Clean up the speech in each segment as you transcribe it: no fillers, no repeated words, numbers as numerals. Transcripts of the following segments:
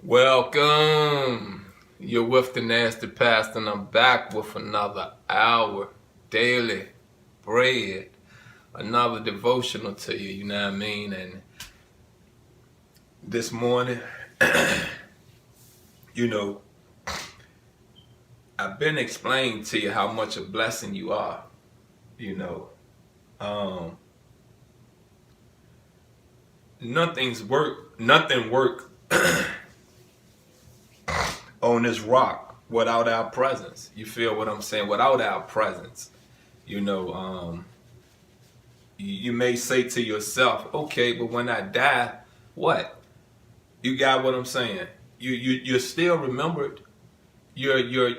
Welcome. You're with the Nasty Pastor, and I'm back with another hour daily bread, another devotional to you. You know what I mean? And this morning, I've been explaining to you how much a blessing you are. Nothing work on this rock without our presence. You feel what I'm saying? Without our presence, you may say to yourself, okay, but when I die, what? You got what I'm saying? You're still remembered. Your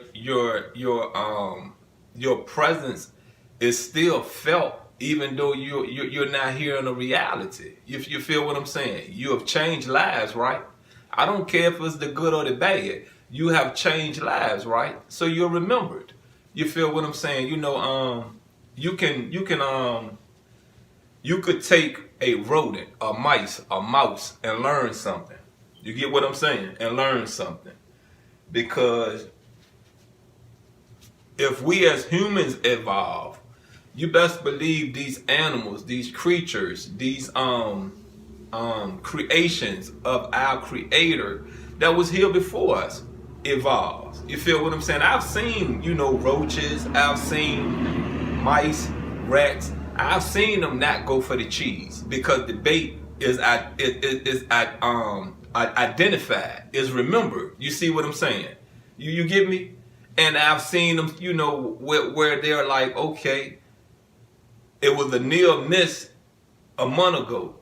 presence is still felt, even though you're not here in a reality. You feel what I'm saying? You have changed lives, right? I don't care if it's the good or the bad. You have changed lives, right? So you're remembered. You feel what I'm saying? You could take a rodent, a mouse, and learn something. You get what I'm saying? And learn something. Because if we as humans evolve, you best believe these animals, these creatures, these creations of our creator that was here before us evolves. You feel what I'm saying? I've seen, roaches, I've seen mice, rats, I've seen them not go for the cheese because the bait is identified, is remembered. You see what I'm saying? You get me? And I've seen them, where they're like, okay, it was a near miss a month ago.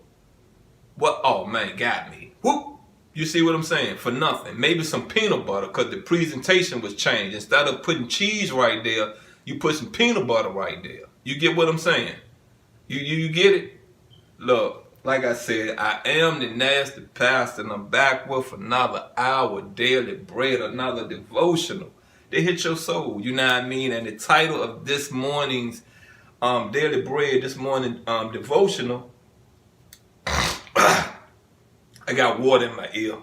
What? Oh man, got me. Whoop. You see what I'm saying? For nothing. Maybe some peanut butter because the presentation was changed. Instead of putting cheese right there, you put some peanut butter right there. You get what I'm saying? You get it? Look, like I said, I am the Nasty Pastor, and I'm back with another hour daily bread, another devotional. They hit your soul, you know what I mean? And the title of this morning's daily bread, this morning devotional, I got water in my ear,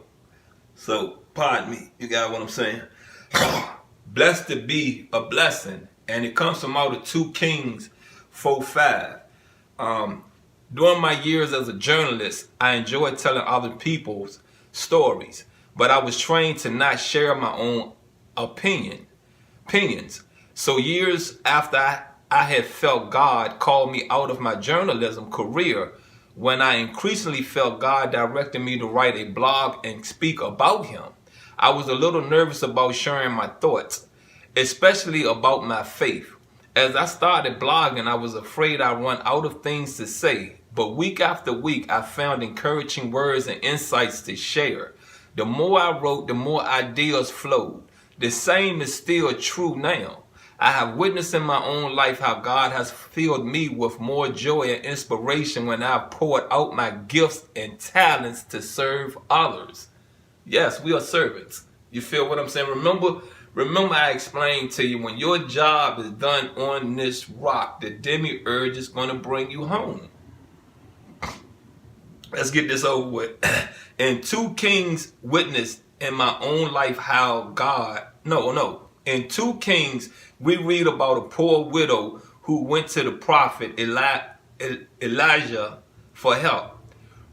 so pardon me. You got what I'm saying? Blessed to be a blessing, and it comes from out of 2 Kings 4:5. During my years as a journalist, I enjoyed telling other people's stories, but I was trained to not share my own opinions. So years after I had felt God call me out of my journalism career, when I increasingly felt God directed me to write a blog and speak about Him, I was a little nervous about sharing my thoughts, especially about my faith. As I started blogging, I was afraid I'd run out of things to say, but week after week, I found encouraging words and insights to share. The more I wrote, the more ideas flowed. The same is still true now. I have witnessed in my own life how God has filled me with more joy and inspiration when I've poured out my gifts and talents to serve others. Yes, we are servants. You feel what I'm saying? Remember I explained to you, when your job is done on this rock, the demiurge is going to bring you home. Let's get this over with. And 2 Kings witnessed in my own life how God, in 2 Kings, we read about a poor widow who went to the prophet Elijah for help.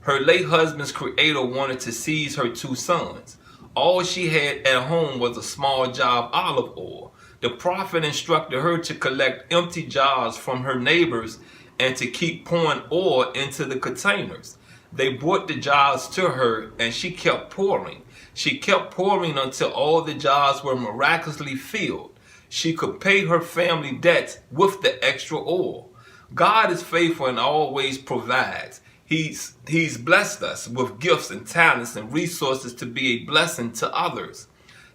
Her late husband's creator wanted to seize her 2 sons. All she had at home was a small jar of olive oil. The prophet instructed her to collect empty jars from her neighbors and to keep pouring oil into the containers. They brought the jars to her, and she kept pouring. She kept pouring until all the jars were miraculously filled. She could pay her family debts with the extra oil. God is faithful and always provides. He's blessed us with gifts and talents and resources to be a blessing to others.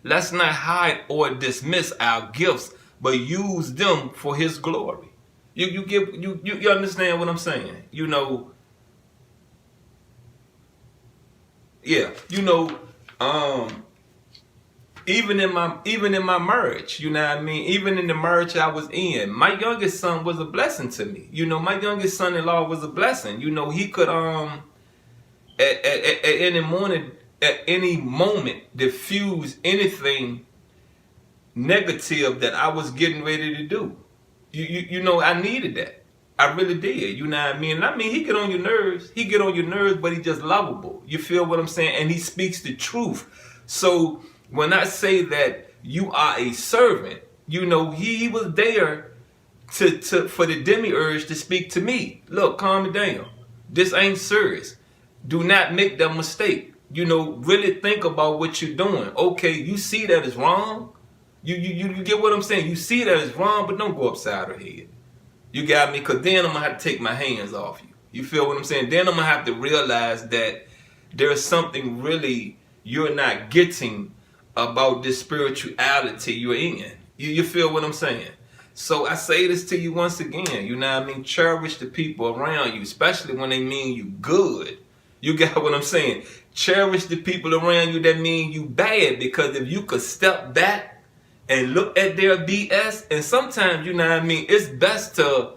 Let's not hide or dismiss our gifts, but use them for His glory. You understand what I'm saying? Even in my marriage, you know what I mean? Even in the marriage I was in, my youngest son was a blessing to me. My youngest son-in-law was a blessing. He could in the morning at any moment diffuse anything negative that I was getting ready to do. You know, I needed that. I really did. You know what I mean? And I mean, he get on your nerves. He get on your nerves, but he just lovable. You feel what I'm saying? And he speaks the truth. So when I say that you are a servant, you know, he was there to for the demiurge to speak to me. Look, calm it down. This ain't serious. Do not make that mistake. You know, really think about what you're doing. Okay, you see that it's wrong. You get what I'm saying? You see that it's wrong, but don't go upside her head. You got me? Because then I'm going to have to take my hands off you. You feel what I'm saying? Then I'm going to have to realize that there's something really you're not getting about this spirituality you're in. You feel what I'm saying? So I say this to you once again. You know what I mean? Cherish the people around you, especially when they mean you good. You got what I'm saying? Cherish the people around you that mean you bad, because if you could step back and look at their BS, and sometimes, you know what I mean, it's best to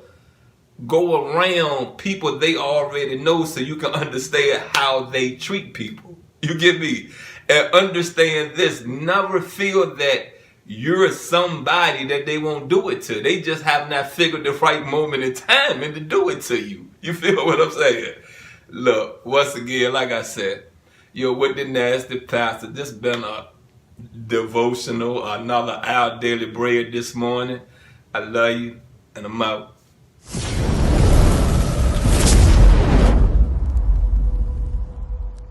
go around people they already know so you can understand how they treat people. You get me? And understand this, never feel that you're somebody that they won't do it to. They just have not figured the right moment in time and to do it to you. You feel what I'm saying? Look, once again, like I said, you're with the Nasty Pastor. This been a devotional, another Our Daily Bread this morning. I love you, and I'm out.